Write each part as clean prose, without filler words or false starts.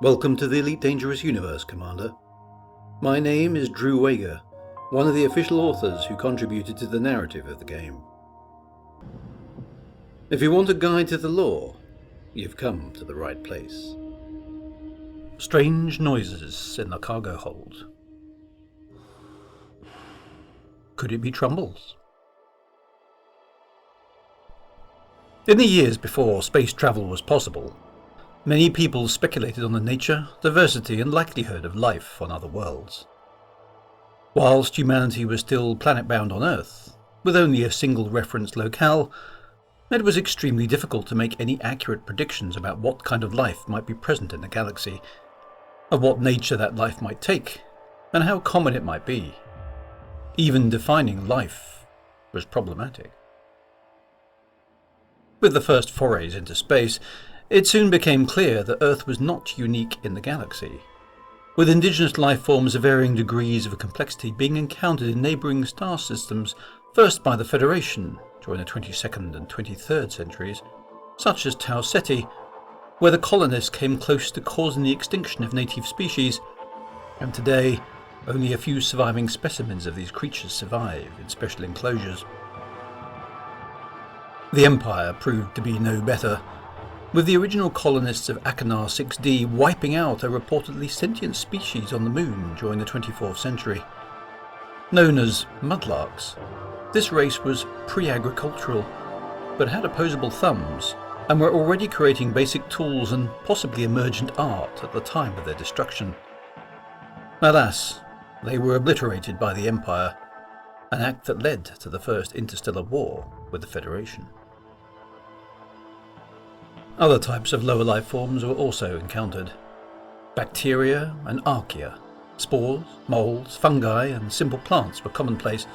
Welcome to the Elite Dangerous Universe, Commander. My name is Drew Wager, one of the official authors who contributed to the narrative of the game. If you want a guide to the lore, you've come to the right place. Strange noises in the cargo hold. Could it be Trumbles? In the years before space travel was possible, many people speculated on the nature, diversity and likelihood of life on other worlds. Whilst humanity was still planet-bound on Earth, with only a single reference locale, it was extremely difficult to make any accurate predictions about what kind of life might be present in the galaxy, of what nature that life might take, and how common it might be. Even defining life was problematic. With the first forays into space, it soon became clear that Earth was not unique in the galaxy, with indigenous life forms of varying degrees of complexity being encountered in neighbouring star systems, first by the Federation during the 22nd and 23rd centuries, such as Tau Ceti, where the colonists came close to causing the extinction of native species, and today only a few surviving specimens of these creatures survive in special enclosures. The Empire proved to be no better, with the original colonists of Achenar 6D wiping out a reportedly sentient species on the Moon during the 24th century. Known as mudlarks, this race was pre-agricultural, but had opposable thumbs, and were already creating basic tools and possibly emergent art at the time of their destruction. Alas, they were obliterated by the Empire, an act that led to the First Interstellar War with the Federation. Other types of lower life forms were also encountered. Bacteria and archaea, spores, molds, fungi and simple plants were commonplace,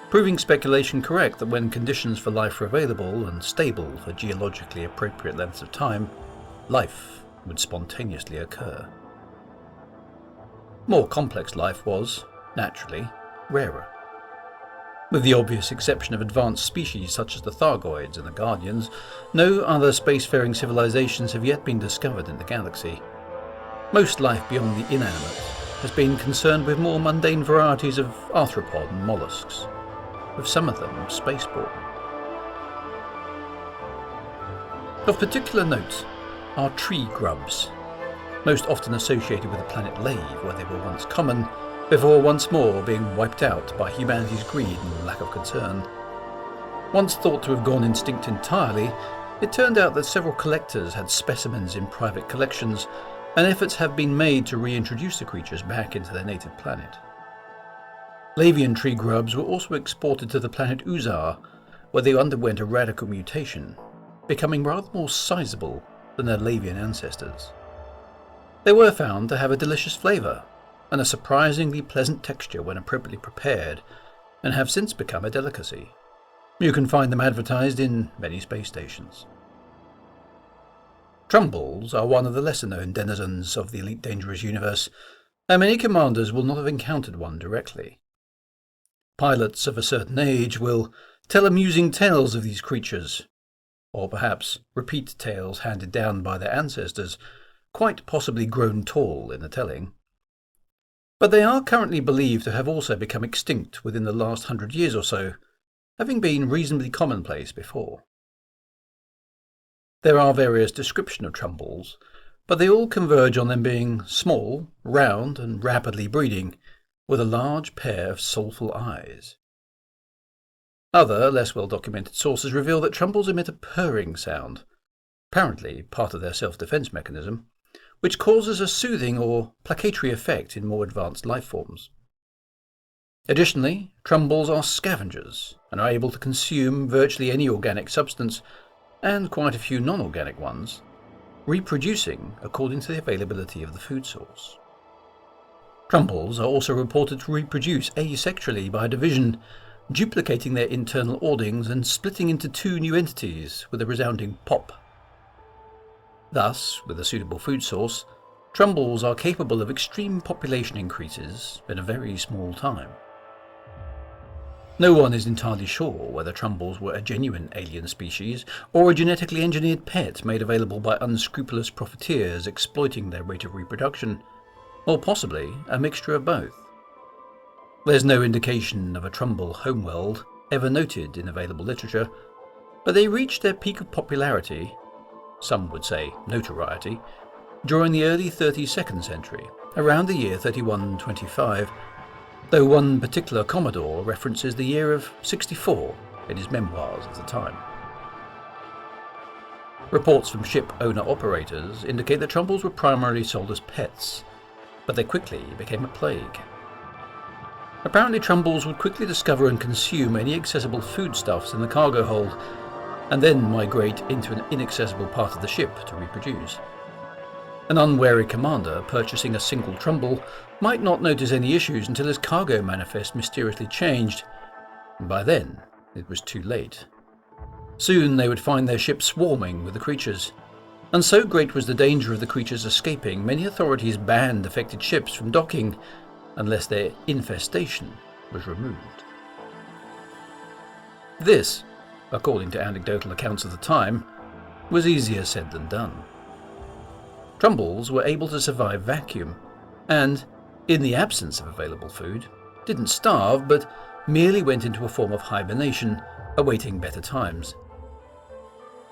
proving speculation correct that when conditions for life were available and stable for geologically appropriate lengths of time, life would spontaneously occur. More complex life was, naturally, rarer. With the obvious exception of advanced species such as the Thargoids and the Guardians, no other spacefaring civilizations have yet been discovered in the galaxy. Most life beyond the inanimate has been concerned with more mundane varieties of arthropod and mollusks, with some of them spaceborne. Of particular note are tree grubs, most often associated with the planet Lave, where they were once common, before once more being wiped out by humanity's greed and lack of concern. Once thought to have gone extinct entirely, it turned out that several collectors had specimens in private collections, and efforts have been made to reintroduce the creatures back into their native planet. Lavian tree grubs were also exported to the planet Uzar, where they underwent a radical mutation, becoming rather more sizable than their Lavian ancestors. They were found to have a delicious flavour, and a surprisingly pleasant texture when appropriately prepared, and have since become a delicacy. You can find them advertised in many space stations. Trumbles are one of the lesser-known denizens of the Elite Dangerous Universe, and many commanders will not have encountered one directly. Pilots of a certain age will tell amusing tales of these creatures, or perhaps repeat tales handed down by their ancestors, quite possibly grown tall in the telling. But they are currently believed to have also become extinct within the last 100 years or so, having been reasonably commonplace before. There are various descriptions of Trumbles, but they all converge on them being small, round and rapidly breeding, with a large pair of soulful eyes. Other, less well-documented sources reveal that Trumbles emit a purring sound, apparently part of their self-defense mechanism, which causes a soothing or placatory effect in more advanced life forms. Additionally, Trumbles are scavengers and are able to consume virtually any organic substance, and quite a few non-organic ones, reproducing according to the availability of the food source. Trumbles are also reported to reproduce asexually by division, duplicating their internal ordings and splitting into two new entities with a resounding pop. Thus, with a suitable food source, Trumbles are capable of extreme population increases in a very small time. No one is entirely sure whether Trumbles were a genuine alien species or a genetically engineered pet made available by unscrupulous profiteers exploiting their rate of reproduction, or possibly a mixture of both. There's no indication of a Trumbull homeworld ever noted in available literature, but they reached their peak of popularity, some would say notoriety, during the early 32nd century, around the year 3125, though one particular Commodore references the year of 64 in his memoirs of the time. Reports from ship owner-operators indicate that Trumbles were primarily sold as pets, but they quickly became a plague. Apparently Trumbles would quickly discover and consume any accessible foodstuffs in the cargo hold, and then migrate into an inaccessible part of the ship to reproduce. An unwary commander purchasing a single Trumbull might not notice any issues until his cargo manifest mysteriously changed, and by then it was too late. Soon they would find their ship swarming with the creatures, and so great was the danger of the creatures escaping, many authorities banned affected ships from docking unless their infestation was removed. This, according to anecdotal accounts of the time, was easier said than done. Trumbles were able to survive vacuum, and, in the absence of available food, didn't starve but merely went into a form of hibernation, awaiting better times.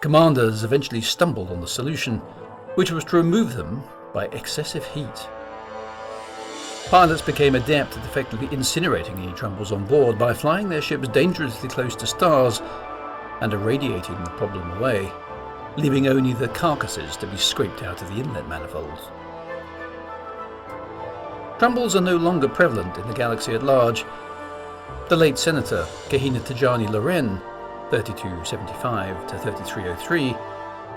Commanders eventually stumbled on the solution, which was to remove them by excessive heat. Pilots became adept at effectively incinerating any Trumbles on board by flying their ships dangerously close to stars and irradiating the problem away, leaving only the carcasses to be scraped out of the inlet manifolds. Trumbles are no longer prevalent in the galaxy at large. The late Senator Kahina Tajani Loren, 3275 to 3303,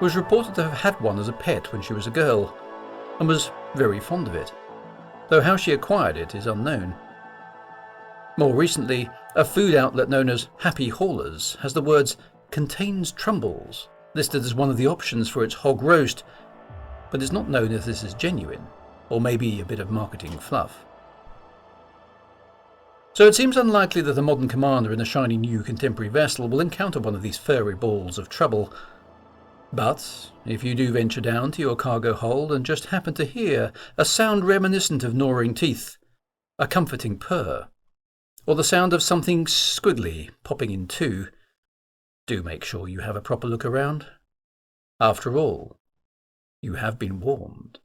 was reported to have had one as a pet when she was a girl, and was very fond of it, though how she acquired it is unknown. More recently, a food outlet known as Happy Haulers has the words "contains Trumbles" listed as one of the options for its hog roast, but it's not known if this is genuine, or maybe a bit of marketing fluff. So it seems unlikely that a modern commander in a shiny new contemporary vessel will encounter one of these furry balls of trouble. But if you do venture down to your cargo hold and just happen to hear a sound reminiscent of gnawing teeth, a comforting purr, or the sound of something squiggly popping in two, do make sure you have a proper look around. After all, you have been warned.